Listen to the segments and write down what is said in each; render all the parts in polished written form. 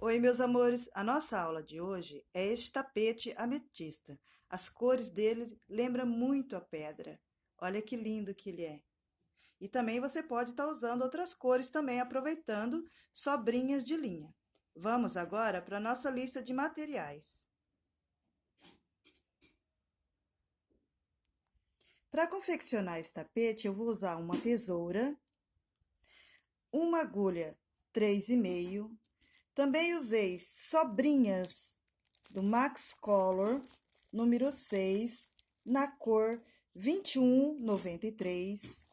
Oi, meus amores. A nossa aula de hoje é este tapete ametista. As cores dele lembram muito a pedra. Olha que lindo que ele é. E também você pode estar usando outras cores também, aproveitando sobrinhas de linha. Vamos agora para a nossa lista de materiais. Para confeccionar esse tapete, eu vou usar uma tesoura, uma agulha 3,5. Também usei sobrinhas do Max Color, número 6, na cor 2193.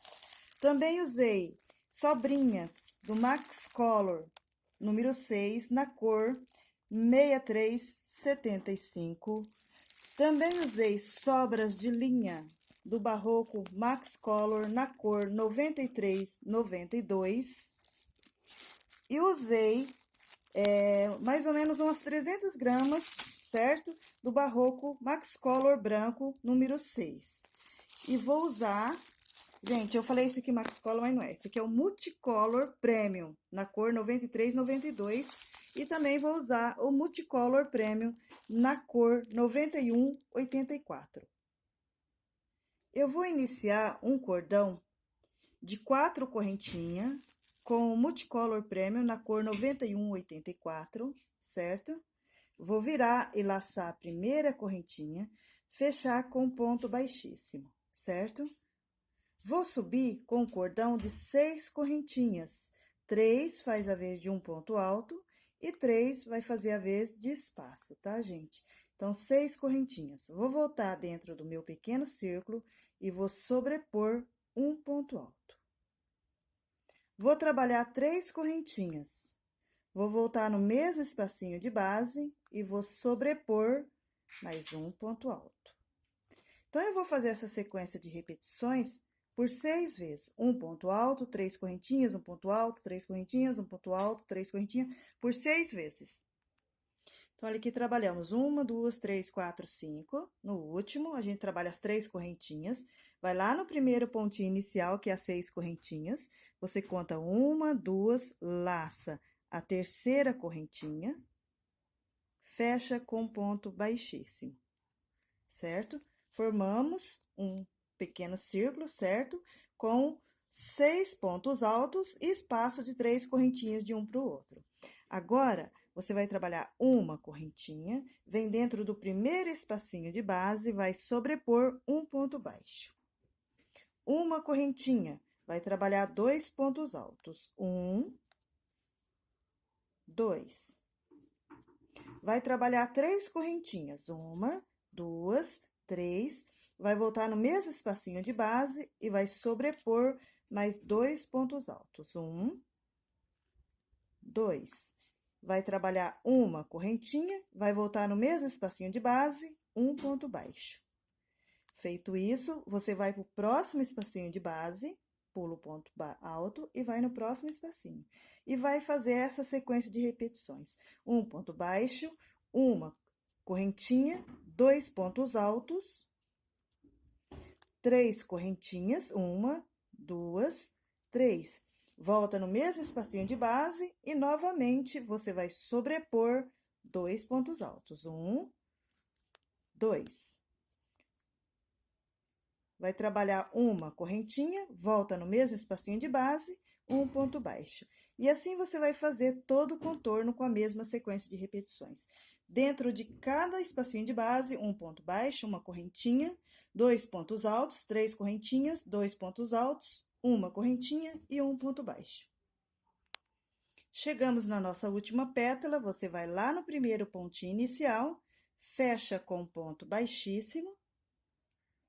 Também usei sobrinhas do Max Color, número 6, na cor 6375. Também usei sobras de linha do Barroco Max Color, na cor 9392. E usei mais ou menos umas 300 gramas, certo? Do Barroco Max Color branco, número 6. E vou usar, gente, eu falei esse aqui Max Color, mas não é. Esse aqui é o Multicolor Premium, na cor 9392. E também vou usar o Multicolor Premium, na cor 9184. Eu vou iniciar um cordão de 4 correntinhas, com o Multicolor Premium na cor 9184, certo? Vou virar e laçar a primeira correntinha, fechar com ponto baixíssimo, certo? Vou subir com o cordão de 6 correntinhas. 3 faz a vez de um ponto alto e 3 vai fazer a vez de espaço, tá, gente? Então, 6 correntinhas. Vou voltar dentro do meu pequeno círculo e vou sobrepor um ponto alto. Vou trabalhar 3 correntinhas. Vou voltar no mesmo espacinho de base e vou sobrepor mais um ponto alto. Então, eu vou fazer essa sequência de repetições por 6 vezes. Um ponto alto, 3 correntinhas, um ponto alto, 3 correntinhas, um ponto alto, 3 correntinhas, por 6 vezes. Então, olha aqui, trabalhamos 1, 2, 3, 4, 5. No último, a gente trabalha as 3 correntinhas. Vai lá no primeiro pontinho inicial, que é as 6 correntinhas. Você conta 1, 2, laça a terceira correntinha, fecha com ponto baixíssimo, certo? Formamos um pequeno círculo, certo? Com 6 pontos altos e espaço de 3 correntinhas de um para o outro. Agora, você vai trabalhar uma correntinha, vem dentro do primeiro espacinho de base, vai sobrepor um ponto baixo. Uma correntinha, vai trabalhar 2 pontos altos. 1, 2. Vai trabalhar 3 correntinhas. 1, 2, 3. Vai voltar no mesmo espacinho de base e vai sobrepor mais 2 pontos altos. 1, 2. Vai trabalhar uma correntinha, vai voltar no mesmo espacinho de base, um ponto baixo. Feito isso, você vai para o próximo espacinho de base, pula o ponto alto e vai no próximo espacinho. E vai fazer essa sequência de repetições. Um ponto baixo, uma correntinha, 2 pontos altos, 3 correntinhas, 1, 2, 3. Volta no mesmo espacinho de base e, novamente, você vai sobrepor 2 pontos altos. 1, 2. Vai trabalhar uma correntinha, volta no mesmo espacinho de base, um ponto baixo. E assim você vai fazer todo o contorno com a mesma sequência de repetições. Dentro de cada espacinho de base, um ponto baixo, uma correntinha, 2 pontos altos, 3 correntinhas, 2 pontos altos, uma correntinha e um ponto baixo. Chegamos na nossa última pétala, você vai lá no primeiro pontinho inicial, fecha com ponto baixíssimo,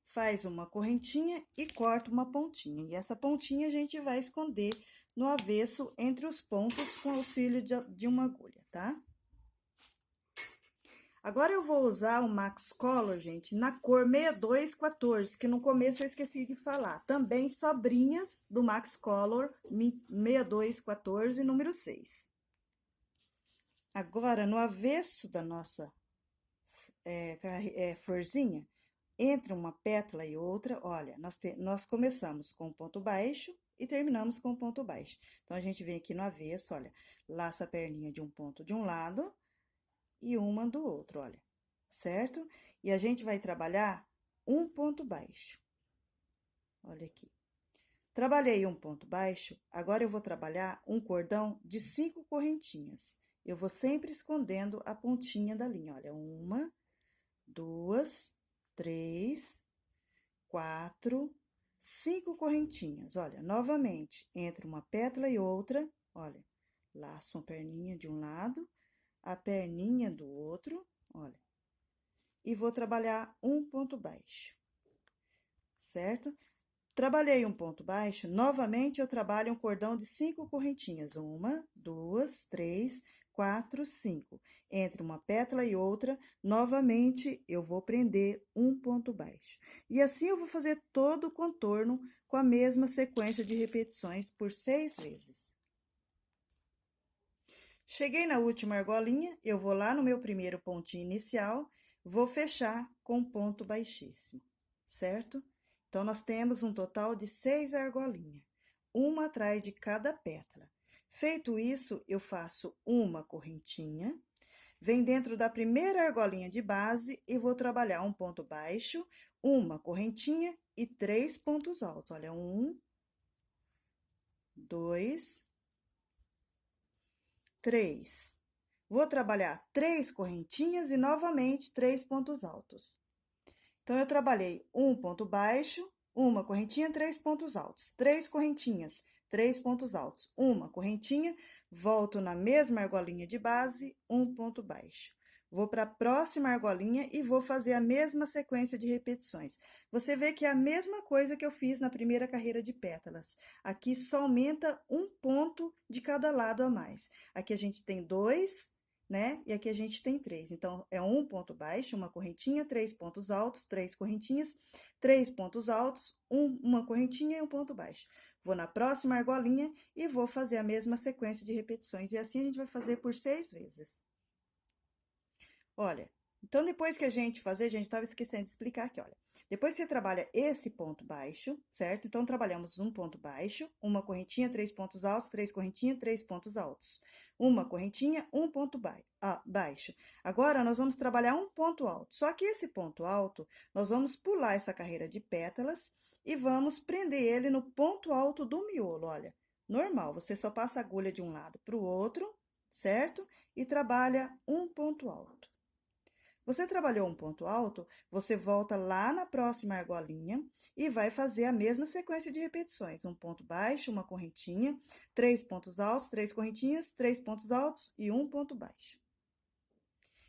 faz uma correntinha e corta uma pontinha. E essa pontinha a gente vai esconder no avesso entre os pontos com auxílio de uma agulha, tá? Agora, eu vou usar o Max Color, gente, na cor 6214, que no começo eu esqueci de falar. Também sobrinhas do Max Color 6214, número 6. Agora, no avesso da nossa florzinha, entre uma pétala e outra, olha, nós começamos com ponto baixo, e terminamos com o ponto baixo. Então, a gente vem aqui no avesso, olha, laça a perninha de um ponto de um lado e uma do outro, olha, certo? E a gente vai trabalhar um ponto baixo. Olha aqui. Trabalhei um ponto baixo, agora eu vou trabalhar um cordão de 5 correntinhas. Eu vou sempre escondendo a pontinha da linha, olha, 1, 2, 3, 4, 5 correntinhas. Olha, novamente, entre uma pétala e outra, olha, laço uma perninha de um lado, a perninha do outro, olha, e vou trabalhar um ponto baixo, certo? Trabalhei um ponto baixo, novamente eu trabalho um cordão de 5 correntinhas. 1, 2, 3, 4, 5. Entre uma pétala e outra, novamente eu vou prender um ponto baixo. E assim eu vou fazer todo o contorno com a mesma sequência de repetições por 6 vezes. Cheguei na última argolinha, eu vou lá no meu primeiro pontinho inicial, vou fechar com ponto baixíssimo, certo? Então, nós temos um total de 6 argolinhas, uma atrás de cada pétala. Feito isso, eu faço uma correntinha, venho dentro da primeira argolinha de base e vou trabalhar um ponto baixo, uma correntinha e 3 pontos altos. Olha, 1, 2, 3. Vou trabalhar 3 correntinhas e novamente 3 pontos altos. Então, eu trabalhei um ponto baixo, uma correntinha, 3 pontos altos. 3 correntinhas, 3 pontos altos. Uma correntinha, volto na mesma argolinha de base, um ponto baixo. Vou para a próxima argolinha e vou fazer a mesma sequência de repetições. Você vê que é a mesma coisa que eu fiz na primeira carreira de pétalas. Aqui só aumenta um ponto de cada lado a mais. Aqui a gente tem 2, né? E aqui a gente tem 3. Então, é um ponto baixo, uma correntinha, 3 pontos altos, 3 correntinhas, 3 pontos altos, uma correntinha e um ponto baixo. Vou na próxima argolinha e vou fazer a mesma sequência de repetições. E assim a gente vai fazer por 6 vezes. Olha, então depois que a gente fazer, a gente estava esquecendo de explicar aqui, olha. Depois que você trabalha esse ponto baixo, certo? Então, trabalhamos um ponto baixo, uma correntinha, 3 pontos altos, 3 correntinhas, 3 pontos altos. Uma correntinha, um ponto baixo. Agora, nós vamos trabalhar um ponto alto. Só que esse ponto alto, nós vamos pular essa carreira de pétalas e vamos prender ele no ponto alto do miolo, olha. Normal, você só passa a agulha de um lado para o outro, certo? E trabalha um ponto alto. Você trabalhou um ponto alto, você volta lá na próxima argolinha e vai fazer a mesma sequência de repetições. Um ponto baixo, uma correntinha, 3 pontos altos, 3 correntinhas, 3 pontos altos e um ponto baixo.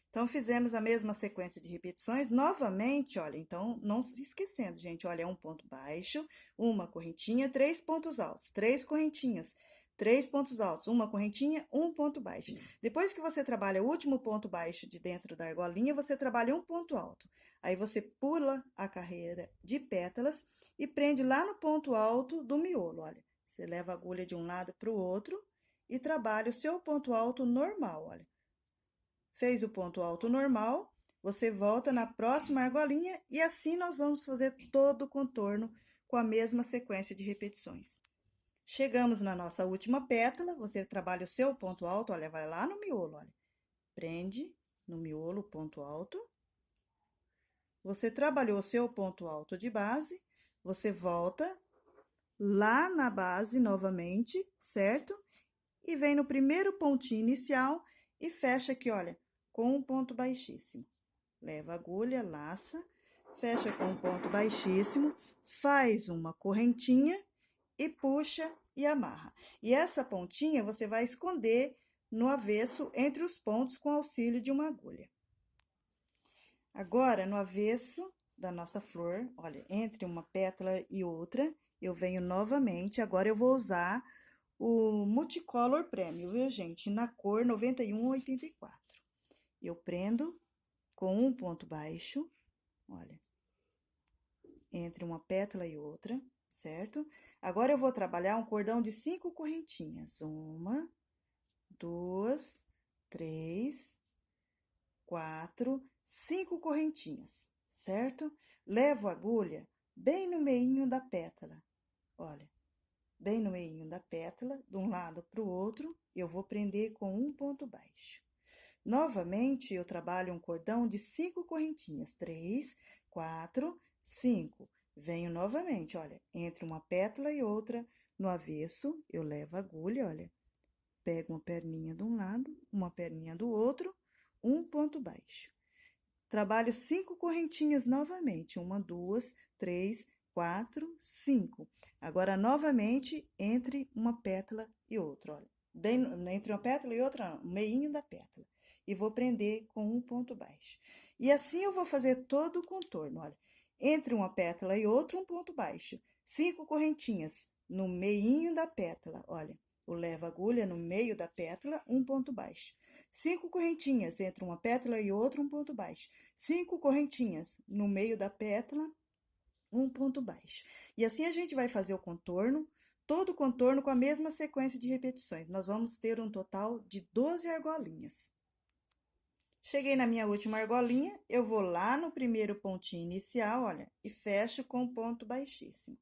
Então, fizemos a mesma sequência de repetições. Novamente, olha, então, não se esquecendo, gente, olha, é um ponto baixo, uma correntinha, 3 pontos altos, 3 correntinhas, 3 pontos altos, uma correntinha, um ponto baixo. Depois que você trabalha o último ponto baixo de dentro da argolinha, você trabalha um ponto alto. Aí, você pula a carreira de pétalas e prende lá no ponto alto do miolo, olha. Você leva a agulha de um lado para o outro e trabalha o seu ponto alto normal, olha. Fez o ponto alto normal, você volta na próxima argolinha e assim nós vamos fazer todo o contorno com a mesma sequência de repetições. Chegamos na nossa última pétala, você trabalha o seu ponto alto, olha, vai lá no miolo, olha. Prende no miolo o ponto alto. Você trabalhou o seu ponto alto de base, você volta lá na base novamente, certo? E vem no primeiro pontinho inicial e fecha aqui, olha, com um ponto baixíssimo. Leva a agulha, laça, fecha com um ponto baixíssimo, faz uma correntinha e puxa e amarra. E essa pontinha você vai esconder no avesso entre os pontos com auxílio de uma agulha. Agora, no avesso da nossa flor, olha, entre uma pétala e outra, eu venho novamente, agora eu vou usar o Multicolor Premium, viu, gente? Na cor 9184. Eu prendo com um ponto baixo, olha, entre uma pétala e outra, certo? Agora, eu vou trabalhar um cordão de 5 correntinhas. 1, 2, 3, 4, 5 correntinhas, certo? Levo a agulha bem no meinho da pétala, olha. bem no meio da pétala, de um lado para o outro, eu vou prender com um ponto baixo. Novamente, eu trabalho um cordão de 5 correntinhas, 3, 4, 5. Venho novamente, olha, entre uma pétala e outra, no avesso, eu levo a agulha, olha, pego uma perninha de um lado, uma perninha do outro, um ponto baixo. Trabalho 5 correntinhas novamente, 1, 2, 3, 4, 5. Agora, novamente, entre uma pétala e outra, olha, bem entre uma pétala e outra, no meinho da pétala. E vou prender com um ponto baixo. E assim eu vou fazer todo o contorno, olha, entre uma pétala e outra, um ponto baixo. 5 correntinhas no meinho da pétala, olha, eu levo a agulha no meio da pétala, um ponto baixo. 5 correntinhas entre uma pétala e outra, um ponto baixo. 5 correntinhas no meio da pétala, um ponto baixo. E assim a gente vai fazer o contorno, todo o contorno com a mesma sequência de repetições. Nós vamos ter um total de 12 argolinhas. Cheguei na minha última argolinha, eu vou lá no primeiro pontinho inicial, olha, e fecho com ponto baixíssimo,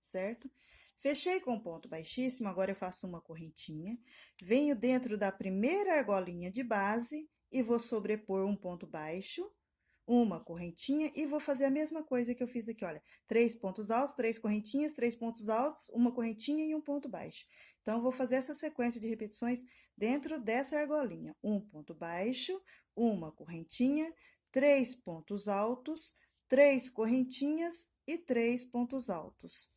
certo? Fechei com ponto baixíssimo, agora eu faço uma correntinha, venho dentro da primeira argolinha de base e vou sobrepor um ponto baixo, uma correntinha e vou fazer a mesma coisa que eu fiz aqui, olha, 3 pontos altos, 3 correntinhas, 3 pontos altos, uma correntinha e um ponto baixo. Então, eu vou fazer essa sequência de repetições dentro dessa argolinha. Um ponto baixo, uma correntinha, 3 pontos altos, 3 correntinhas e 3 pontos altos.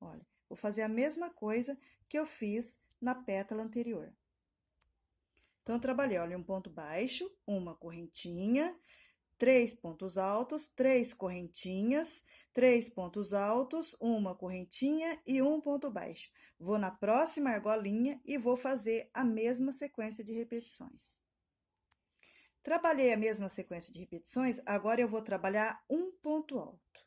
Olha, vou fazer a mesma coisa que eu fiz na pétala anterior. Então, eu trabalhei, olha, um ponto baixo, uma correntinha, 3 pontos altos, 3 correntinhas, 3 pontos altos, uma correntinha e um ponto baixo. Vou na próxima argolinha e vou fazer a mesma sequência de repetições. Trabalhei a mesma sequência de repetições, agora eu vou trabalhar um ponto alto,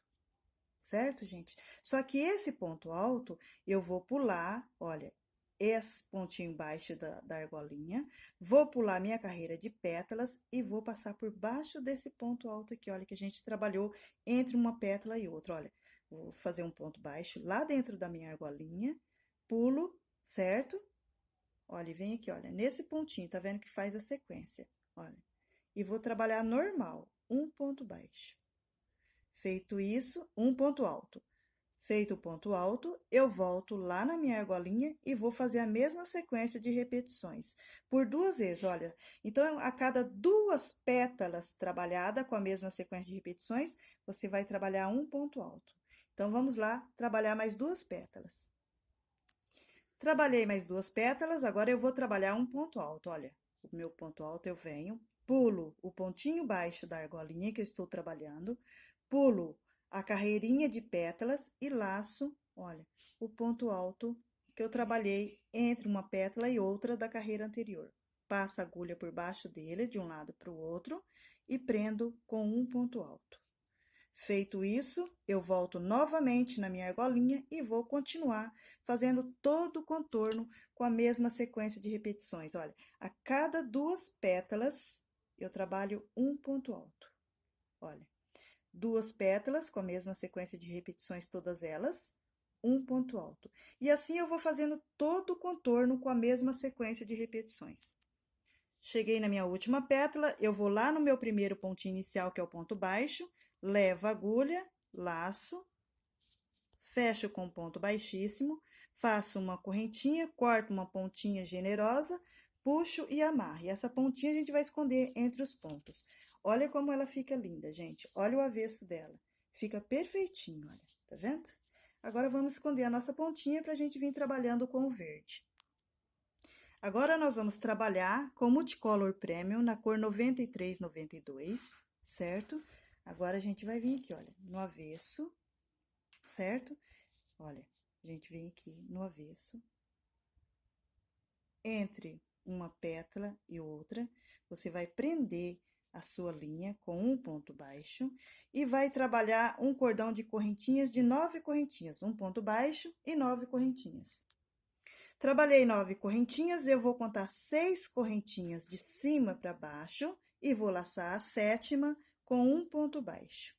certo, gente? Só que esse ponto alto, eu vou pular, olha, esse pontinho baixo da argolinha, vou pular minha carreira de pétalas e vou passar por baixo desse ponto alto aqui, olha, que a gente trabalhou entre uma pétala e outra, olha. Vou fazer um ponto baixo lá dentro da minha argolinha, pulo, certo? Olha, e vem aqui, olha, nesse pontinho, tá vendo que faz a sequência, olha. E vou trabalhar normal, um ponto baixo. Feito isso, um ponto alto. Feito o ponto alto, eu volto lá na minha argolinha e vou fazer a mesma sequência de repetições. Por 2 vezes, olha. Então, a cada 2 pétalas trabalhada com a mesma sequência de repetições, você vai trabalhar um ponto alto. Então, vamos lá trabalhar mais 2 pétalas. Trabalhei mais 2 pétalas, agora eu vou trabalhar um ponto alto, olha. O meu ponto alto eu venho, pulo o pontinho baixo da argolinha que eu estou trabalhando, pulo a carreirinha de pétalas e laço, olha, o ponto alto que eu trabalhei entre uma pétala e outra da carreira anterior. Passo a agulha por baixo dele, de um lado para o outro, e prendo com um ponto alto. Feito isso, eu volto novamente na minha argolinha e vou continuar fazendo todo o contorno com a mesma sequência de repetições. Olha, a cada 2 pétalas, eu trabalho um ponto alto. Olha. 2 pétalas com a mesma sequência de repetições, todas elas, um ponto alto. E assim eu vou fazendo todo o contorno com a mesma sequência de repetições. Cheguei na minha última pétala, eu vou lá no meu primeiro pontinho inicial, que é o ponto baixo, levo a agulha, laço, fecho com ponto baixíssimo, faço uma correntinha, corto uma pontinha generosa, puxo e amarro. E essa pontinha a gente vai esconder entre os pontos. Olha como ela fica linda, gente. Olha o avesso dela. Fica perfeitinho, olha. Tá vendo? Agora, vamos esconder a nossa pontinha pra gente vir trabalhando com o verde. Agora, nós vamos trabalhar com Multicolor Premium na cor 9392, certo? Agora, a gente vai vir aqui, olha, no avesso, certo? Olha, a gente vem aqui no avesso. Entre uma pétala e outra, você vai prender a sua linha com um ponto baixo e vai trabalhar um cordão de correntinhas de 9 correntinhas, um ponto baixo e 9 correntinhas. Trabalhei 9 correntinhas, eu vou contar 6 correntinhas de cima para baixo e vou laçar a 7ª com um ponto baixo.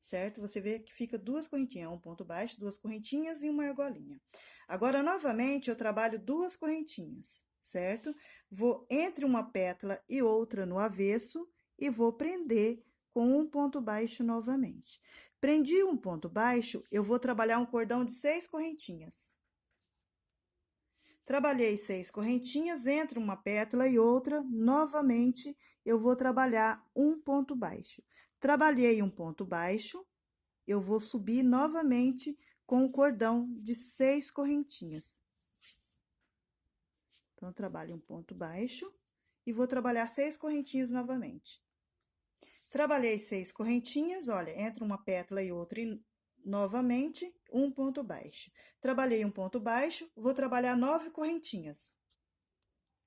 certo? Você vê que fica duas correntinhas, um ponto baixo, duas correntinhas e uma argolinha. Agora, novamente, eu trabalho duas correntinhas, certo? Vou entre uma pétala e outra no avesso e vou prender com um ponto baixo novamente. Prendi um ponto baixo, eu vou trabalhar um cordão de 6 correntinhas. Trabalhei 6 correntinhas, entre uma pétala e outra, novamente, eu vou trabalhar um ponto baixo. Trabalhei um ponto baixo, eu vou subir novamente com o cordão de 6 correntinhas. Então, eu trabalho um ponto baixo e vou trabalhar 6 correntinhas novamente. Trabalhei 6 correntinhas, olha, entre uma pétala e outra, novamente, um ponto baixo. Trabalhei um ponto baixo, vou trabalhar 9 correntinhas.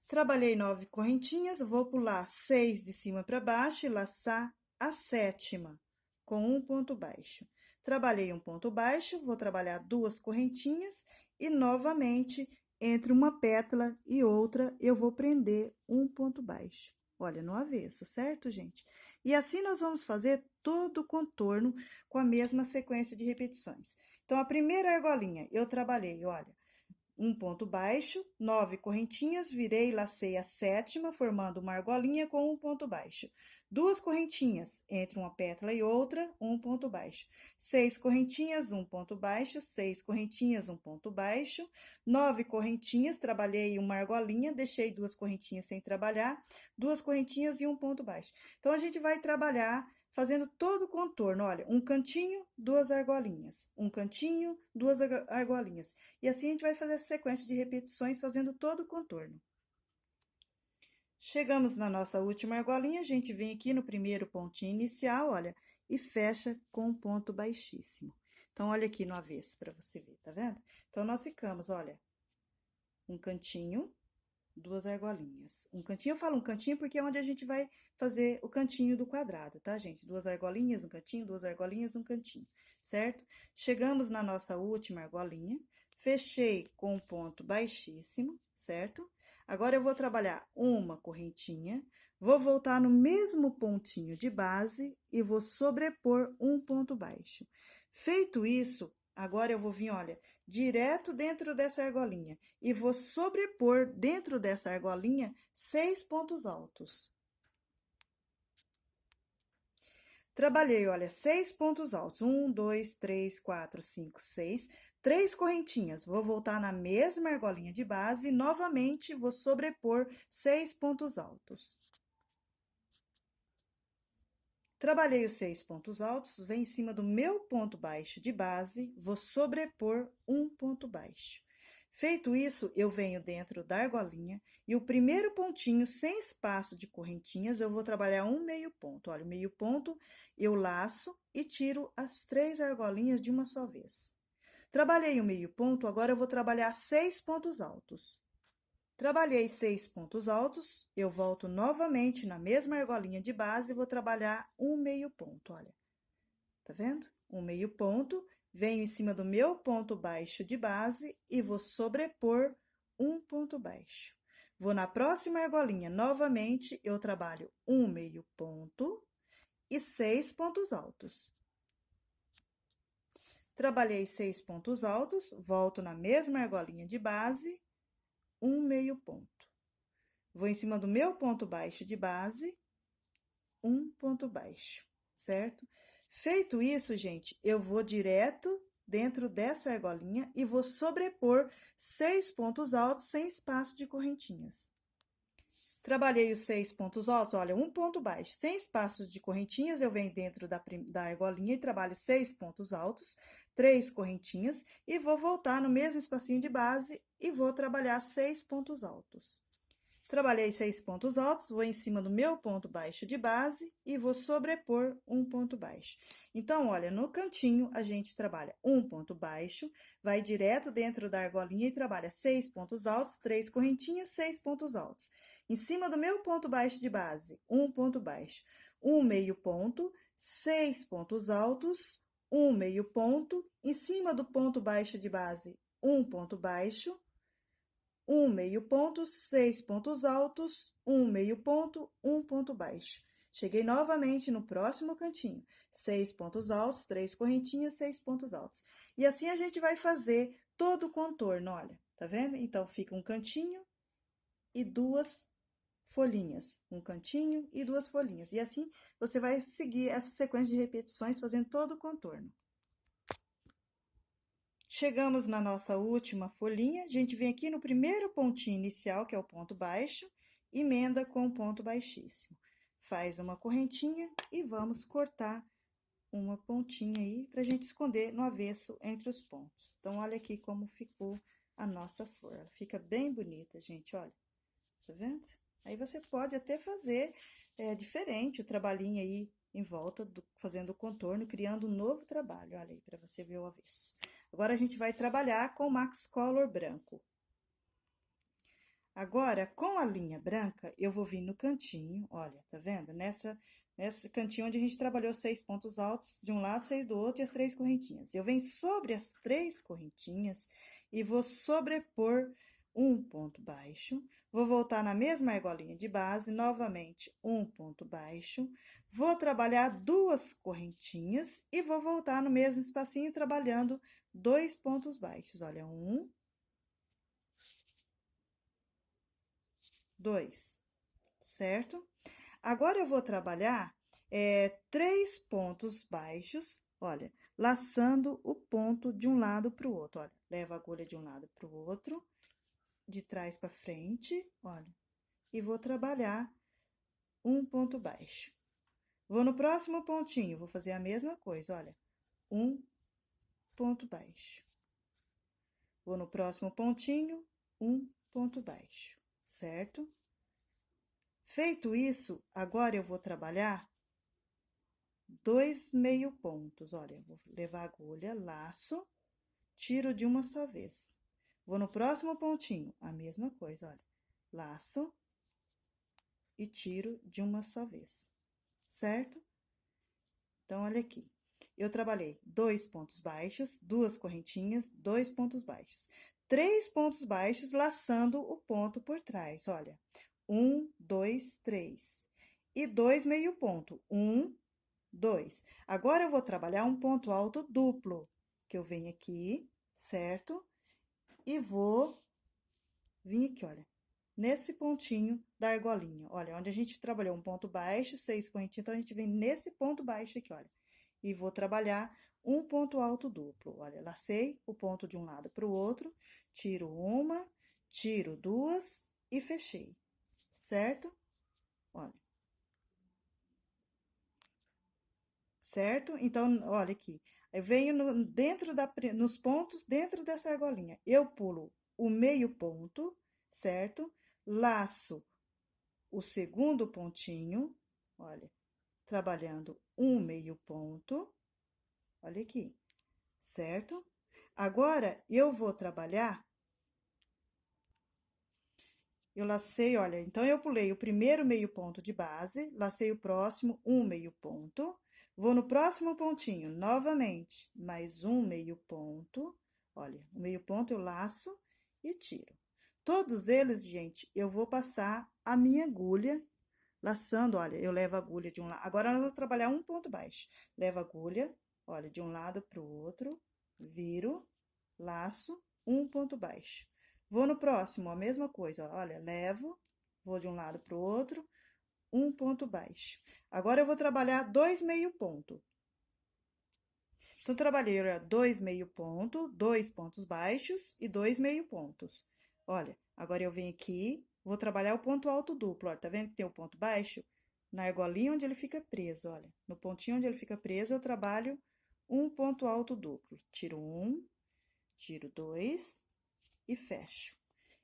Trabalhei 9 correntinhas, vou pular 6 de cima para baixo e laçar a 7ª com um ponto baixo. Trabalhei um ponto baixo, vou trabalhar 2 correntinhas e novamente entre uma pétala e outra eu vou prender um ponto baixo. Olha, no avesso, certo, gente? E assim nós vamos fazer todo o contorno com a mesma sequência de repetições. Então, a primeira argolinha eu trabalhei, olha, um ponto baixo, 9 correntinhas, virei e lacei a 7ª, formando uma argolinha com um ponto baixo. 2 correntinhas, entre uma pétala e outra, um ponto baixo. 6 correntinhas, um ponto baixo, 6 correntinhas, um ponto baixo. 9 correntinhas, trabalhei uma argolinha, deixei 2 correntinhas sem trabalhar, 2 correntinhas e um ponto baixo. Então, a gente vai trabalhar fazendo todo o contorno, olha, um cantinho, 2 argolinhas, um cantinho, 2 argolinhas. E assim a gente vai fazer essa sequência de repetições fazendo todo o contorno. Chegamos na nossa última argolinha, a gente vem aqui no primeiro pontinho inicial, olha, e fecha com um ponto baixíssimo. Então, olha aqui no avesso para você ver, tá vendo? Então, nós ficamos, olha, um cantinho, 2 argolinhas. Um cantinho, eu falo um cantinho porque é onde a gente vai fazer o cantinho do quadrado, tá, gente? 2 argolinhas, um cantinho, 2 argolinhas, um cantinho, certo? Chegamos na nossa última argolinha, fechei com um ponto baixíssimo, certo? Agora, eu vou trabalhar uma correntinha, vou voltar no mesmo pontinho de base e vou sobrepor um ponto baixo. Feito isso, agora eu vou vir, olha, direto dentro dessa argolinha e vou sobrepor dentro dessa argolinha 6 pontos altos. Trabalhei, olha, 6 pontos altos. 1, 2, 3, 4, 5, 6. 3 correntinhas. Vou voltar na mesma argolinha de base e novamente vou sobrepor 6 pontos altos. Trabalhei os 6 pontos altos, vem em cima do meu ponto baixo de base, vou sobrepor um ponto baixo. Feito isso, eu venho dentro da argolinha e o primeiro pontinho, sem espaço de correntinhas, eu vou trabalhar um meio ponto. Olha, o meio ponto eu laço e tiro as 3 argolinhas de uma só vez. Trabalhei o meio ponto, agora eu vou trabalhar 6 pontos altos. Trabalhei 6 pontos altos, eu volto novamente na mesma argolinha de base e vou trabalhar um meio ponto, olha. Tá vendo? Um meio ponto, venho em cima do meu ponto baixo de base e vou sobrepor um ponto baixo. Vou na próxima argolinha, novamente, eu trabalho um meio ponto e 6 pontos altos. Trabalhei 6 pontos altos, volto na mesma argolinha de base, um meio ponto. Vou em cima do meu ponto baixo de base, um ponto baixo, certo? Feito isso, gente, eu vou direto dentro dessa argolinha e vou sobrepor 6 pontos altos sem espaço de correntinhas. Trabalhei os 6 pontos altos, olha, um ponto baixo, sem espaço de correntinhas, eu venho dentro da argolinha e trabalho 6 pontos altos, 3 correntinhas, e vou voltar no mesmo espacinho de base e vou trabalhar 6 pontos altos. Trabalhei 6 pontos altos, vou em cima do meu ponto baixo de base e vou sobrepor um ponto baixo. Então, olha, no cantinho, a gente trabalha um ponto baixo, vai direto dentro da argolinha e trabalha 6 pontos altos, 3 correntinhas, 6 pontos altos. Em cima do meu ponto baixo de base, um ponto baixo, um meio ponto, 6 pontos altos, um meio ponto, em cima do ponto baixo de base, um ponto baixo, um meio ponto, 6 pontos altos, um meio ponto, um ponto baixo. Cheguei novamente no próximo cantinho. 6 pontos altos, 3 correntinhas, 6 pontos altos. E assim a gente vai fazer todo o contorno, olha, tá vendo? Então, fica um cantinho e 2 folhinhas. Um cantinho e 2 folhinhas. E assim, você vai seguir essa sequência de repetições, fazendo todo o contorno. Chegamos na nossa última folhinha, a gente vem aqui no primeiro pontinho inicial, que é o ponto baixo, emenda com o ponto baixíssimo. Faz uma correntinha e vamos cortar uma pontinha aí pra gente esconder no avesso entre os pontos. Então, olha aqui como ficou a nossa flor. Ela fica bem bonita, gente, olha. Tá vendo? Aí você pode até fazer diferente o trabalhinho aí em volta, fazendo o contorno, criando um novo trabalho. Olha aí, para você ver o avesso. Agora, a gente vai trabalhar com o Max Color branco. Agora, com a linha branca, eu vou vir no cantinho, olha, tá vendo? Nesse cantinho onde a gente trabalhou 6 pontos altos de um lado, 6 do outro e as 3 correntinhas. Eu venho sobre as 3 correntinhas e vou sobrepor um ponto baixo, vou voltar na mesma argolinha de base, novamente um ponto baixo, vou trabalhar 2 correntinhas e vou voltar no mesmo espacinho trabalhando 2 pontos baixos, olha, 1, 2, certo? Agora, eu vou trabalhar 3 pontos baixos, olha, laçando o ponto de um lado para o outro, olha, leva a agulha de um lado para o outro, de trás para frente, olha, e vou trabalhar um ponto baixo. Vou no próximo pontinho, vou fazer a mesma coisa, olha, um ponto baixo. Vou no próximo pontinho, um ponto baixo, certo? Feito isso, agora eu vou trabalhar 2 meio pontos, olha, vou levar a agulha, laço, tiro de uma só vez. Vou no próximo pontinho, a mesma coisa, olha, laço e tiro de uma só vez, certo? Então, olha aqui, eu trabalhei 2 pontos baixos, 2 correntinhas, 2 pontos baixos, 3 pontos baixos, laçando o ponto por trás, olha, 1, 2, 3, e 2 meio ponto, 1, 2. Agora, eu vou trabalhar um ponto alto duplo, que eu venho aqui, certo? E vou vir aqui, olha, nesse pontinho da argolinha, olha, onde a gente trabalhou um ponto baixo, 6 correntinhas, então, a gente vem nesse ponto baixo aqui, olha, e vou trabalhar um ponto alto duplo, olha, lacei o ponto de um lado para o outro, tiro uma, tiro 2 e fechei, certo? Olha. Certo? Então, olha aqui, eu venho nos pontos dentro dessa argolinha, eu pulo o meio ponto, certo? Laço o segundo pontinho, olha, trabalhando um meio ponto, olha aqui, certo? Agora, eu vou trabalhar, eu lacei, olha, então, eu pulei o primeiro meio ponto de base, lacei o próximo, um meio ponto, vou no próximo pontinho, novamente, mais um meio ponto, olha, o meio ponto eu laço e tiro. Todos eles, gente, eu vou passar a minha agulha, laçando, olha, eu levo a agulha de um lado, agora nós vamos trabalhar um ponto baixo, levo a agulha, olha, de um lado para o outro, viro, laço, um ponto baixo. Vou no próximo, a mesma coisa, olha, levo, vou de um lado para o outro, um ponto baixo. Agora, eu vou trabalhar 2 meio ponto. Então, trabalhei 2 meio ponto, 2 pontos baixos e 2 meio pontos. Olha, agora eu venho aqui, vou trabalhar o ponto alto duplo, olha, tá vendo que tem o ponto baixo? Na argolinha onde ele fica preso, olha, no pontinho onde ele fica preso, eu trabalho um ponto alto duplo. Tiro um, tiro 2 e fecho.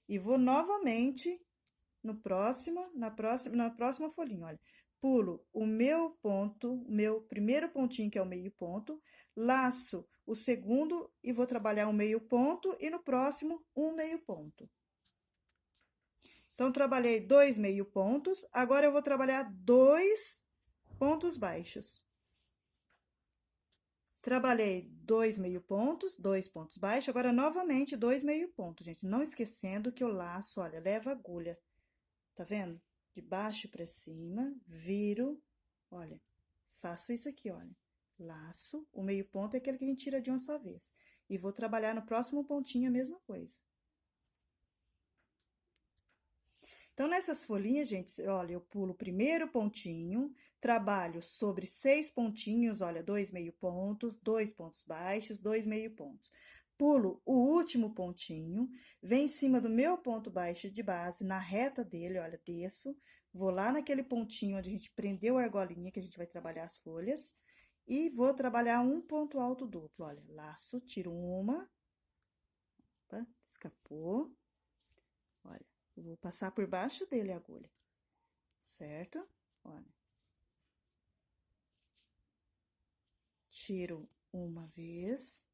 E vou novamente na próxima folhinha, olha. Pulo o meu ponto, o meu primeiro pontinho, que é o meio ponto, laço o segundo e vou trabalhar um meio ponto e no próximo um meio ponto. Então, trabalhei 2 meio pontos, agora eu vou trabalhar 2 pontos baixos. Trabalhei 2 meio pontos, 2 pontos baixos, agora novamente 2 meio pontos, gente. Não esquecendo que eu laço, olha, levo a agulha, tá vendo? De baixo para cima, viro, Olha, faço isso aqui, olha. Laço, o meio ponto é aquele que a gente tira de uma só vez. E vou trabalhar no próximo pontinho a mesma coisa. Então, nessas folhinhas, gente, olha, eu pulo o primeiro pontinho, trabalho sobre 6 pontinhos, olha, 2 meio pontos, 2 pontos baixos, 2 meio pontos. Pulo o último pontinho, venho em cima do meu ponto baixo de base, na reta dele, olha, desço, vou lá naquele pontinho onde a gente prendeu a argolinha, que a gente vai trabalhar as folhas, e vou trabalhar um ponto alto duplo, olha, laço, tiro uma, opa, escapou, olha. Eu vou passar por baixo dele a agulha, certo? Olha. Tiro uma vez,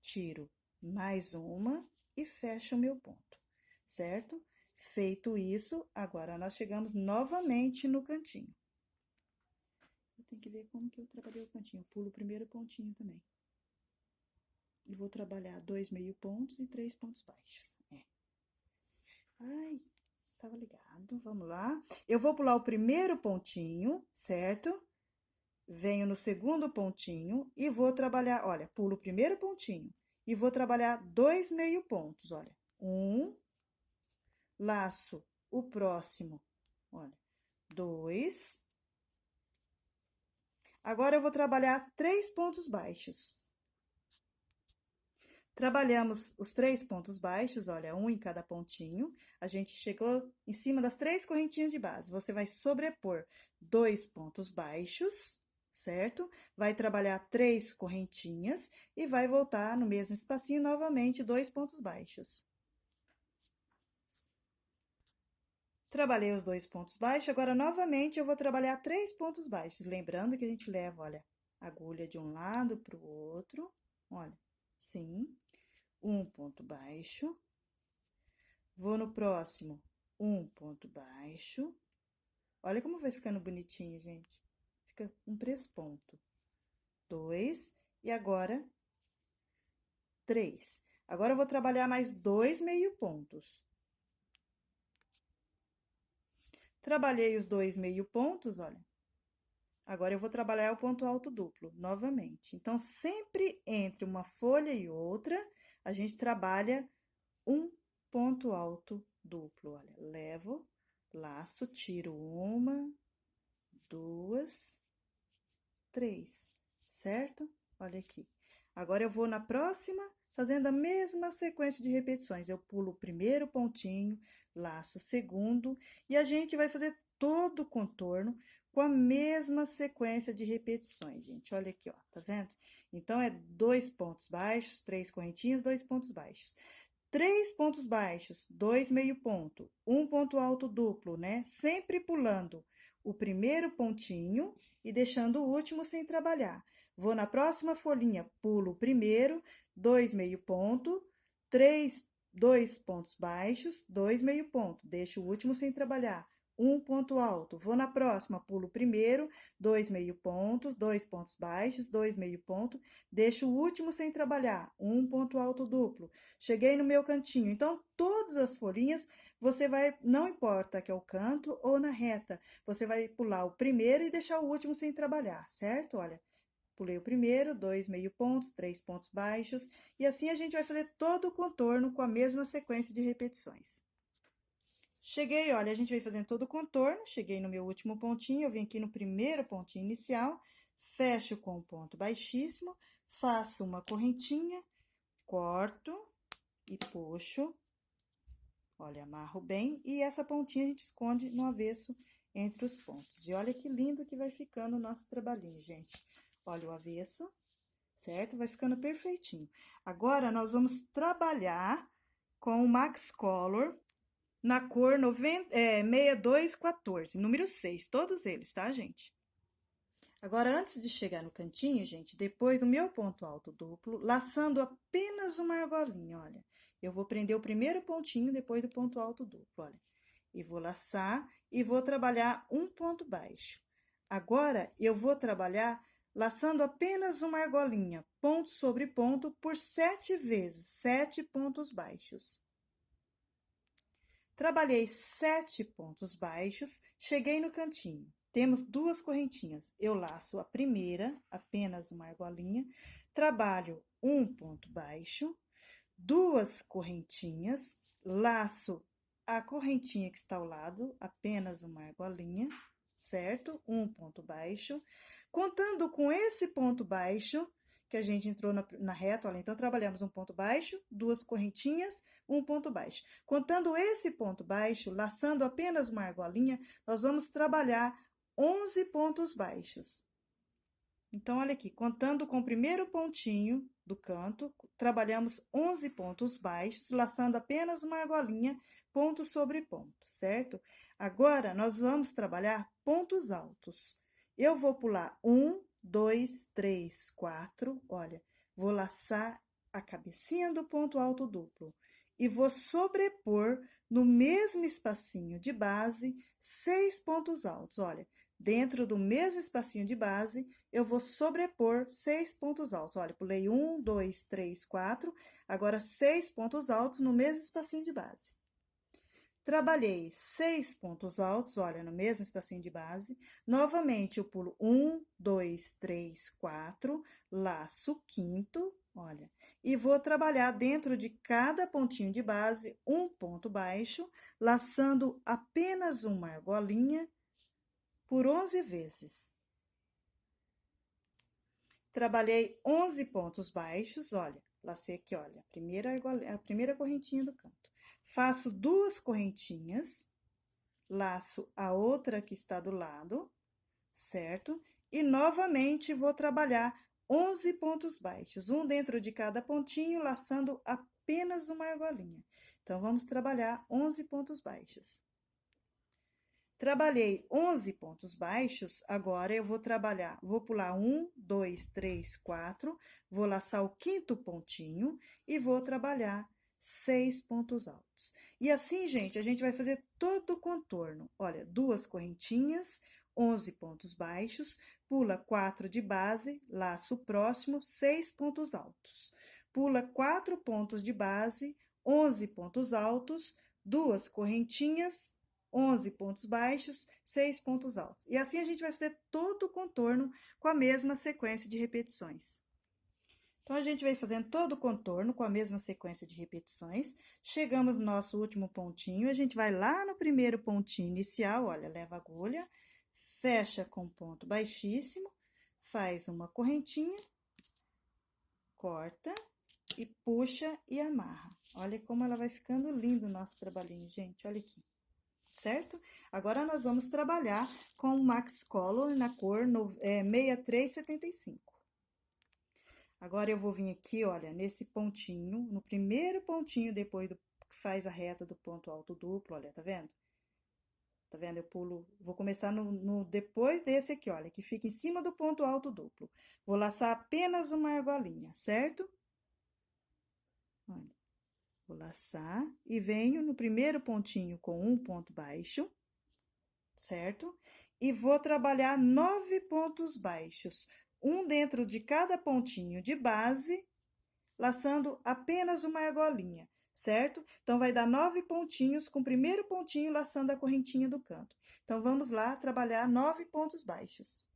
tiro mais uma e fecho o meu ponto, certo? Feito isso, agora nós chegamos novamente no cantinho. Eu tenho que ver como que eu trabalhei o cantinho. Eu pulo o primeiro pontinho também. E vou trabalhar 2 meio pontos e 3 pontos baixos. Ai, tava ligado, vamos lá. Eu vou pular o primeiro pontinho, certo? Venho no segundo pontinho e vou trabalhar, olha, pulo o primeiro pontinho e vou trabalhar 2 meio pontos, olha. Um, laço o próximo, olha, 2. Agora, eu vou trabalhar 3 pontos baixos. Trabalhamos os 3 pontos baixos, olha, um em cada pontinho. A gente chegou em cima das 3 correntinhas de base. Você vai sobrepor 2 pontos baixos, certo? Vai trabalhar 3 correntinhas e vai voltar no mesmo espacinho novamente 2 pontos baixos. Trabalhei os 2 pontos baixos, agora novamente eu vou trabalhar 3 pontos baixos. Lembrando que a gente leva, olha, a agulha de um lado para o outro, olha, sim. Um ponto baixo, vou no próximo, um ponto baixo. Olha como vai ficando bonitinho, gente. Fica um pontos. 2, e agora 3. Agora, eu vou trabalhar mais 2 meio pontos. Trabalhei os 2 meio pontos, olha. Agora, eu vou trabalhar o ponto alto duplo, novamente. Então, sempre entre uma folha e outra, a gente trabalha um ponto alto duplo, olha. Levo, laço, tiro uma, 2, 3, certo? Olha aqui. Agora, eu vou na próxima, fazendo a mesma sequência de repetições. Eu pulo o primeiro pontinho, laço o segundo, e a gente vai fazer todo o contorno com a mesma sequência de repetições, gente. Olha aqui, ó, tá vendo? Então, é 2 pontos baixos, 3 correntinhas, 2 pontos baixos. 3 pontos baixos, 2 meio ponto, um ponto alto duplo, né? Sempre pulando o primeiro pontinho e deixando o último sem trabalhar. Vou na próxima folhinha, pulo o primeiro, 2 meio ponto, 2 pontos baixos, 2 meio ponto, deixo o último sem trabalhar. Um ponto alto, vou na próxima, pulo o primeiro, 2 meio pontos, 2 pontos baixos, 2 meio ponto, deixo o último sem trabalhar, um ponto alto duplo. Cheguei no meu cantinho, então, todas as folhinhas, você vai, não importa que é o canto ou na reta, você vai pular o primeiro e deixar o último sem trabalhar, certo? Olha, pulei o primeiro, 2 meio pontos, 3 pontos baixos, e assim a gente vai fazer todo o contorno com a mesma sequência de repetições. Cheguei, olha, a gente vai fazendo todo o contorno, cheguei no meu último pontinho, eu vim aqui no primeiro pontinho inicial, fecho com um ponto baixíssimo, faço uma correntinha, corto e puxo, olha, amarro bem, e essa pontinha a gente esconde no avesso entre os pontos. E olha que lindo que vai ficando o nosso trabalhinho, gente. Olha o avesso, certo? Vai ficando perfeitinho. Agora, nós vamos trabalhar com o Max Color na cor 6214, número 6, todos eles, tá, gente? Agora, antes de chegar no cantinho, gente, depois do meu ponto alto duplo, laçando apenas uma argolinha, olha. Eu vou prender o primeiro pontinho depois do ponto alto duplo, olha. E vou laçar e vou trabalhar um ponto baixo. Agora, eu vou trabalhar laçando apenas uma argolinha, ponto sobre ponto, por 7 vezes, 7 pontos baixos. Trabalhei 7 pontos baixos, cheguei no cantinho. temos duas correntinhas. Eu laço a primeira, apenas uma argolinha, trabalho um ponto baixo, duas correntinhas, laço a correntinha que está ao lado, apenas uma argolinha, certo? Um ponto baixo. Contando com esse ponto baixo, que a gente entrou na reta, olha, então, trabalhamos um ponto baixo, duas correntinhas, um ponto baixo. Contando esse ponto baixo, laçando apenas uma argolinha, nós vamos trabalhar 11 pontos baixos. Então, olha aqui, contando com o primeiro pontinho do canto, trabalhamos 11 pontos baixos, laçando apenas uma argolinha, ponto sobre ponto, certo? Agora, nós vamos trabalhar pontos altos. Eu vou pular 1, 2, 3, 4, olha, vou laçar a cabecinha do ponto alto duplo e vou sobrepor no mesmo espacinho de base 6 pontos altos, olha. Dentro do mesmo espacinho de base, eu vou sobrepor 6 pontos altos. Olha, pulei 1, 2, 3, 4, agora 6 pontos altos no mesmo espacinho de base. Trabalhei 6 pontos altos, olha, no mesmo espacinho de base. Novamente, eu pulo 1, 2, 3, 4, laço o quinto, olha, e vou trabalhar dentro de cada pontinho de base um ponto baixo, laçando apenas uma argolinha, por 11 vezes. Trabalhei 11 pontos baixos, olha, lacei aqui, olha, a primeira correntinha do canto. Faço duas correntinhas, laço a outra que está do lado, certo? E novamente vou trabalhar 11 pontos baixos, um dentro de cada pontinho, laçando apenas uma argolinha. Então, vamos trabalhar 11 pontos baixos. Trabalhei 11 pontos baixos, agora eu vou trabalhar, vou pular 1, 2, 3, 4, vou laçar o quinto pontinho e vou trabalhar 6 pontos altos. E assim, gente, a gente vai fazer todo o contorno. Olha, duas correntinhas, 11 pontos baixos, pula 4 de base, laço o próximo, 6 pontos altos. Pula 4 pontos de base, 11 pontos altos, duas correntinhas, 11 pontos baixos, 6 pontos altos. E assim a gente vai fazer todo o contorno com a mesma sequência de repetições. Então, a gente vai fazendo todo o contorno com a mesma sequência de repetições. Chegamos no nosso último pontinho, a gente vai lá no primeiro pontinho inicial, olha, leva a agulha, fecha com ponto baixíssimo, faz uma correntinha, corta e puxa e amarra. Olha como ela vai ficando lindo o nosso trabalhinho, gente, olha aqui. Certo? Agora, nós vamos trabalhar com o Max Color na cor 6375. Agora, eu vou vir aqui, olha, nesse pontinho, no primeiro pontinho, depois que faz a reta do ponto alto duplo, olha, tá vendo? Tá vendo? Eu pulo, vou começar depois desse aqui, olha, que fica em cima do ponto alto duplo. Vou laçar apenas uma argolinha, certo? Olha. Vou laçar e venho no primeiro pontinho com um ponto baixo, certo? E vou trabalhar 9 pontos baixos, um dentro de cada pontinho de base, laçando apenas uma argolinha, certo? Então, vai dar 9 pontinhos com o primeiro pontinho laçando a correntinha do canto. Então, vamos lá trabalhar 9 pontos baixos.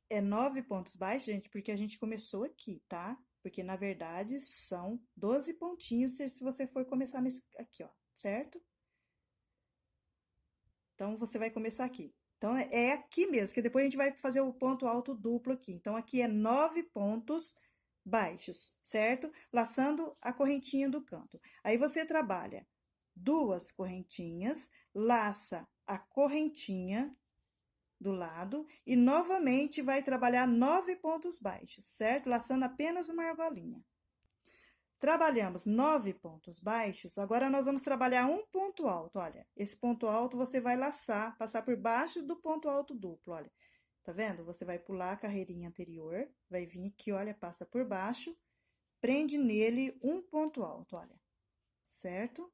É 9 pontos baixos, gente, porque a gente começou aqui, tá? Porque, na verdade, são 12 pontinhos se você for começar nesse aqui, ó, certo? Então, você vai começar aqui. Então, é aqui mesmo, que depois a gente vai fazer o ponto alto duplo aqui. Então, aqui é 9 pontos baixos, certo? Laçando a correntinha do canto. Aí, você trabalha duas correntinhas, laça a correntinha do lado e novamente vai trabalhar 9 pontos baixos, certo? Laçando apenas uma argolinha. Trabalhamos 9 pontos baixos, agora nós vamos trabalhar um ponto alto, olha. Esse ponto alto você vai laçar, passar por baixo do ponto alto duplo, olha. Tá vendo? Você vai pular a carreirinha anterior, vai vir aqui, olha, passa por baixo, prende nele um ponto alto, olha. Certo?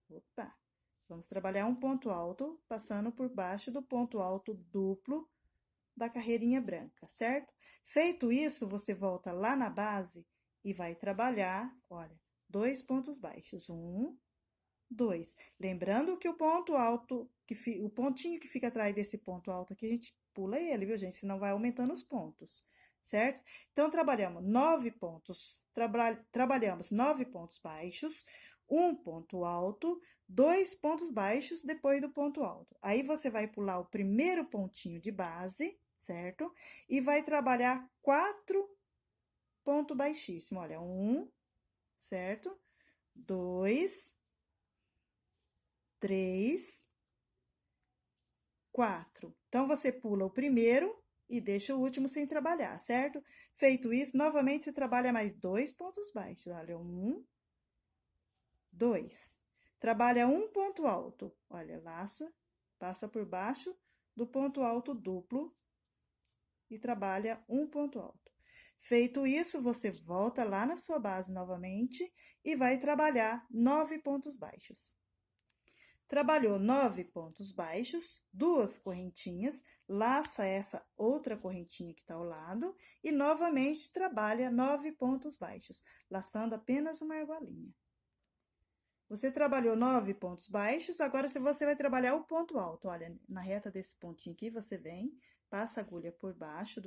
Opa! Vamos trabalhar um ponto alto, passando por baixo do ponto alto duplo da carreirinha branca, certo? Feito isso, você volta lá na base e vai trabalhar, olha, 2 pontos baixos. 1, 2. Lembrando que o ponto alto o pontinho que fica atrás desse ponto alto aqui, a gente pula ele, viu, gente? Senão vai aumentando os pontos, certo? Então, trabalhamos 9 pontos, trabalhamos 9 pontos baixos, um ponto alto, 2 pontos baixos depois do ponto alto. Aí, você vai pular o primeiro pontinho de base, certo? E vai trabalhar 4 pontos baixíssimos. Olha, 1, certo? 2, 3, 4. Então, você pula o primeiro e deixa o último sem trabalhar, certo? Feito isso, novamente, você trabalha mais 2 pontos baixos. Olha, 1, 2. Trabalha um ponto alto. Olha, laço, passa por baixo do ponto alto duplo e trabalha um ponto alto. Feito isso, você volta lá na sua base novamente e vai trabalhar 9 pontos baixos. Trabalhou 9 pontos baixos, 2 correntinhas, laça essa outra correntinha que está ao lado e novamente trabalha 9 pontos baixos, laçando apenas uma argolinha. Você trabalhou 9 pontos baixos, agora você vai trabalhar o ponto alto. Olha, na reta desse pontinho aqui, você vem, passa a agulha por baixo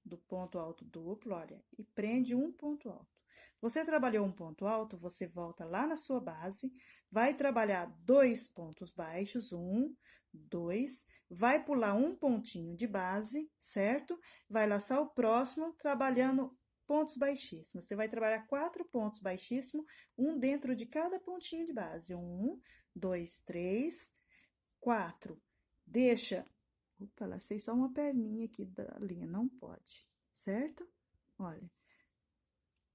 do ponto alto duplo, olha, e prende um ponto alto. Você trabalhou um ponto alto, você volta lá na sua base, vai trabalhar 2 pontos baixos, 1, 2, vai pular um pontinho de base, certo? Vai laçar o próximo, trabalhando pontos baixíssimos. Você vai trabalhar 4 pontos baixíssimos, um dentro de cada pontinho de base. 1, 2, 3, 4. Deixa... Opa, lacei só uma perninha aqui da linha, não pode, certo? Olha,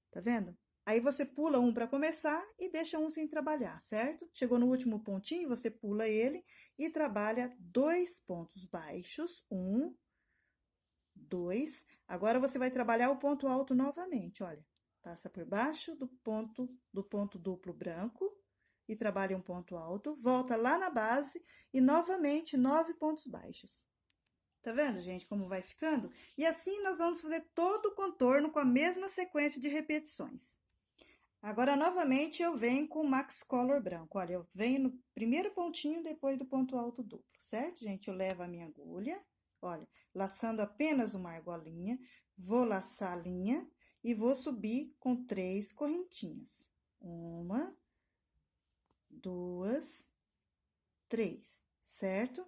tá vendo? Aí, você pula um para começar e deixa um sem trabalhar, certo? Chegou no último pontinho, você pula ele e trabalha 2 pontos baixos, 1, 2. Agora, você vai trabalhar o ponto alto novamente, olha. Passa por baixo do ponto duplo branco e trabalha um ponto alto, volta lá na base e novamente 9 pontos baixos. Tá vendo, gente, como vai ficando? E assim, nós vamos fazer todo o contorno com a mesma sequência de repetições. Agora, novamente, eu venho com o Max Color branco. Olha, eu venho no primeiro pontinho depois do ponto alto duplo, certo, gente? Eu levo a minha agulha, olha, laçando apenas uma argolinha, vou laçar a linha e vou subir com 3 correntinhas. 1, 2, 3, certo?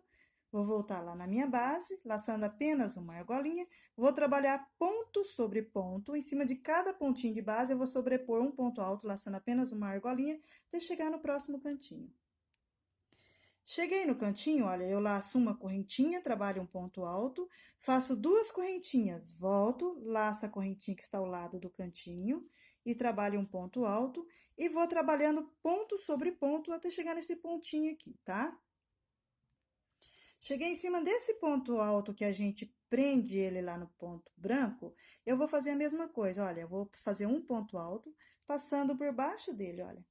Vou voltar lá na minha base, laçando apenas uma argolinha, vou trabalhar ponto sobre ponto, em cima de cada pontinho de base, eu vou sobrepor um ponto alto, laçando apenas uma argolinha, até chegar no próximo cantinho. Cheguei no cantinho, olha, eu laço uma correntinha, trabalho um ponto alto, faço 2 correntinhas, volto, laço a correntinha que está ao lado do cantinho e trabalho um ponto alto, e vou trabalhando ponto sobre ponto até chegar nesse pontinho aqui, tá? Cheguei em cima desse ponto alto que a gente prende ele lá no ponto branco, eu vou fazer a mesma coisa, olha, eu vou fazer um ponto alto, passando por baixo dele, olha.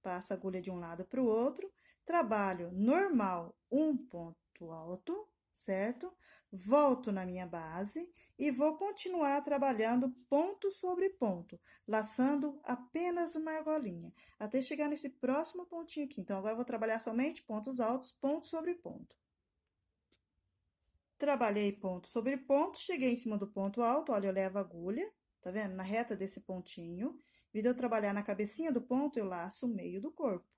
Passo a agulha de um lado para o outro, trabalho normal um ponto alto, certo? Volto na minha base e vou continuar trabalhando ponto sobre ponto, laçando apenas uma argolinha, até chegar nesse próximo pontinho aqui. Então, agora eu vou trabalhar somente pontos altos, ponto sobre ponto. Trabalhei ponto sobre ponto, cheguei em cima do ponto alto, olha, eu levo a agulha, tá vendo? Na reta desse pontinho, em vez de eu trabalhar na cabecinha do ponto, eu laço o meio do corpo.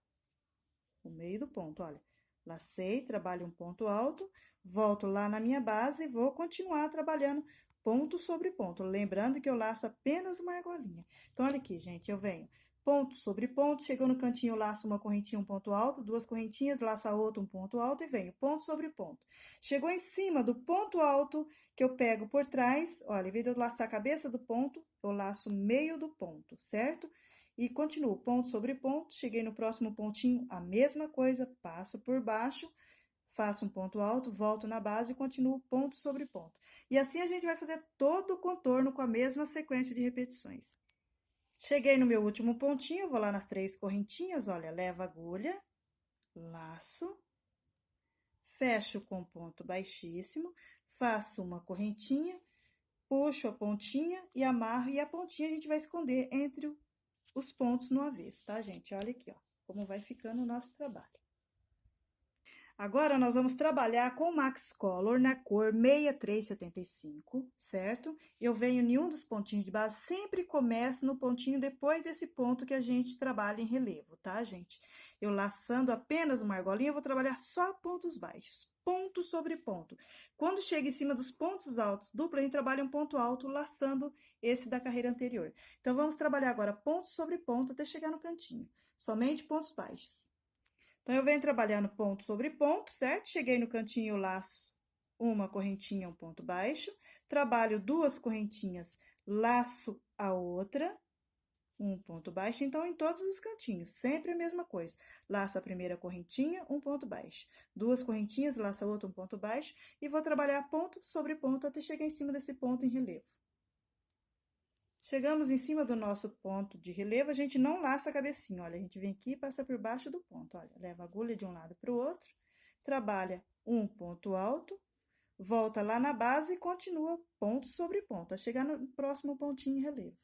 O meio do ponto, olha. Lacei, trabalho um ponto alto, volto lá na minha base e vou continuar trabalhando ponto sobre ponto. Lembrando que eu laço apenas uma argolinha. Então, olha aqui, gente, eu venho ponto sobre ponto, chegou no cantinho, eu laço uma correntinha, um ponto alto, 2 correntinhas, laço a outra, um ponto alto e venho ponto sobre ponto. Chegou em cima do ponto alto, que eu pego por trás, olha, em vez de eu laçar a cabeça do ponto, eu laço o meio do ponto, certo? E continuo ponto sobre ponto, cheguei no próximo pontinho, a mesma coisa, passo por baixo, faço um ponto alto, volto na base e continuo ponto sobre ponto. E assim a gente vai fazer todo o contorno com a mesma sequência de repetições. Cheguei no meu último pontinho, vou lá nas 3 correntinhas, olha, levo a agulha, laço, fecho com ponto baixíssimo, faço uma correntinha, puxo a pontinha e amarro, e a pontinha a gente vai esconder entre os pontos no avesso, tá, gente? Olha aqui, ó, como vai ficando o nosso trabalho. Agora, nós vamos trabalhar com o Max Color na cor 6375, certo? Eu venho em um dos pontinhos de base, sempre começo no pontinho depois desse ponto que a gente trabalha em relevo, tá, gente? Eu laçando apenas uma argolinha, eu vou trabalhar só pontos baixos, ponto sobre ponto. Quando chega em cima dos pontos altos dupla, a gente trabalha um ponto alto, laçando esse da carreira anterior. Então, vamos trabalhar agora ponto sobre ponto até chegar no cantinho, somente pontos baixos. Então, eu venho trabalhando ponto sobre ponto, certo? Cheguei no cantinho, eu laço uma correntinha, um ponto baixo. Trabalho duas correntinhas, laço a outra, um ponto baixo. Então, em todos os cantinhos, sempre a mesma coisa. Laço a primeira correntinha, um ponto baixo. Duas correntinhas, laço a outra, um ponto baixo. E vou trabalhar ponto sobre ponto até chegar em cima desse ponto em relevo. Chegamos em cima do nosso ponto de relevo, a gente não laça a cabecinha, olha, a gente vem aqui e passa por baixo do ponto, olha, leva a agulha de um lado para o outro, trabalha um ponto alto, volta lá na base e continua ponto sobre ponto, a chegar no próximo pontinho em relevo.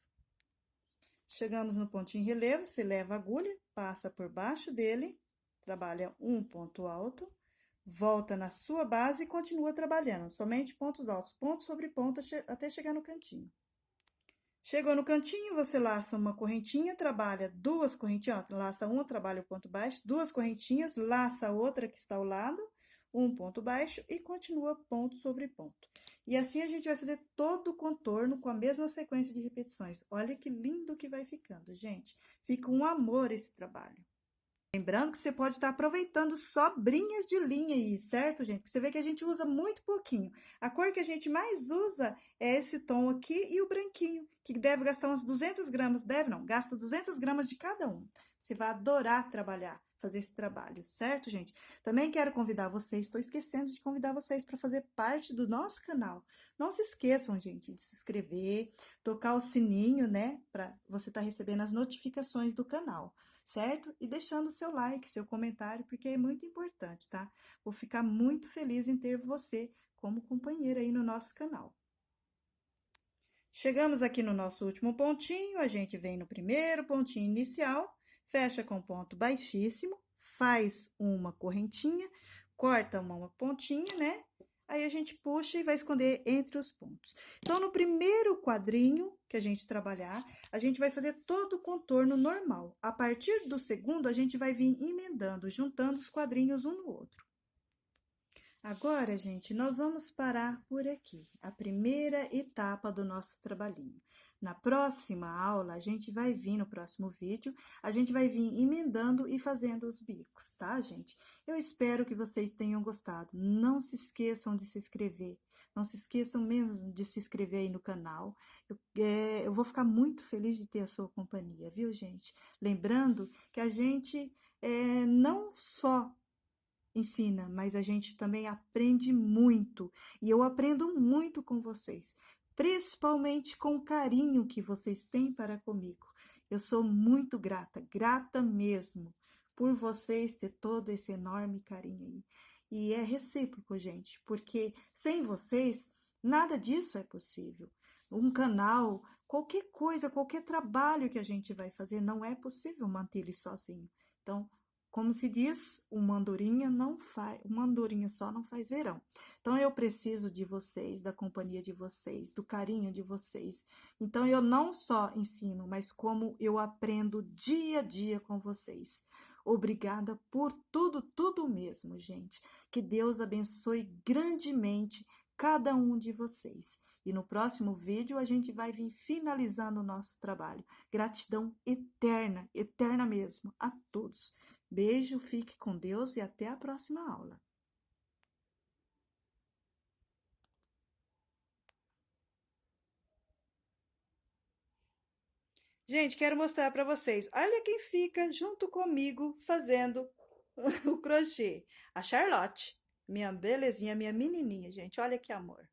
Chegamos no pontinho em relevo, você leva a agulha, passa por baixo dele, trabalha um ponto alto, volta na sua base e continua trabalhando, somente pontos altos, ponto sobre ponto, até chegar no cantinho. Chegou no cantinho, você laça uma correntinha, trabalha duas correntinhas, ó, laça uma, trabalha o ponto baixo, duas correntinhas, laça a outra que está ao lado, um ponto baixo e continua ponto sobre ponto. E assim a gente vai fazer todo o contorno com a mesma sequência de repetições. Olha que lindo que vai ficando, gente. Fica um amor esse trabalho. Lembrando que você pode estar aproveitando sobrinhas de linha aí, certo, gente? Porque você vê que a gente usa muito pouquinho. A cor que a gente mais usa é esse tom aqui e o branquinho, que deve gastar uns 200 gramas. Deve não, gasta 200 gramas de cada um. Você vai adorar trabalhar, fazer esse trabalho, certo, gente? Também quero convidar vocês, estou esquecendo de convidar vocês para fazer parte do nosso canal. Não se esqueçam, gente, de se inscrever, tocar o sininho, né? Para você estar recebendo as notificações do canal, certo? E deixando seu like, seu comentário, porque é muito importante, tá? Vou ficar muito feliz em ter você como companheira aí no nosso canal. Chegamos aqui no nosso último pontinho, a gente vem no primeiro pontinho inicial, fecha com ponto baixíssimo, faz uma correntinha, corta uma pontinha, né? Aí, a gente puxa e vai esconder entre os pontos. Então, no primeiro quadrinho que a gente trabalhar, a gente vai fazer todo o contorno normal. A partir do segundo, a gente vai vir emendando, juntando os quadrinhos um no outro. Agora, gente, nós vamos parar por aqui, a primeira etapa do nosso trabalhinho. Na próxima aula, a gente vai vir, no próximo vídeo, a gente vai vir emendando e fazendo os bicos, tá, gente? Eu espero que vocês tenham gostado. Não se esqueçam de se inscrever. Não se esqueçam mesmo de se inscrever aí no canal. Eu vou ficar muito feliz de ter a sua companhia, viu, gente? Lembrando que a gente não só ensina, mas a gente também aprende muito. E eu aprendo muito com vocês, principalmente com o carinho que vocês têm para comigo. Eu sou muito grata, grata mesmo, por vocês ter todo esse enorme carinho aí. E é recíproco, gente, porque sem vocês, nada disso é possível. Um canal, qualquer coisa, qualquer trabalho que a gente vai fazer, não é possível manter ele sozinho. Então, como se diz, uma andorinha só não faz verão. Então, eu preciso de vocês, da companhia de vocês, do carinho de vocês. Então, eu não só ensino, mas como eu aprendo dia a dia com vocês. Obrigada por tudo, tudo mesmo, gente. Que Deus abençoe grandemente cada um de vocês. E no próximo vídeo a gente vai vir finalizando o nosso trabalho. Gratidão eterna, eterna mesmo, a todos. Beijo, fique com Deus e até a próxima aula. Gente, quero mostrar para vocês. Olha quem fica junto comigo fazendo o crochê. A Charlotte, minha belezinha, minha menininha, gente. Olha que amor.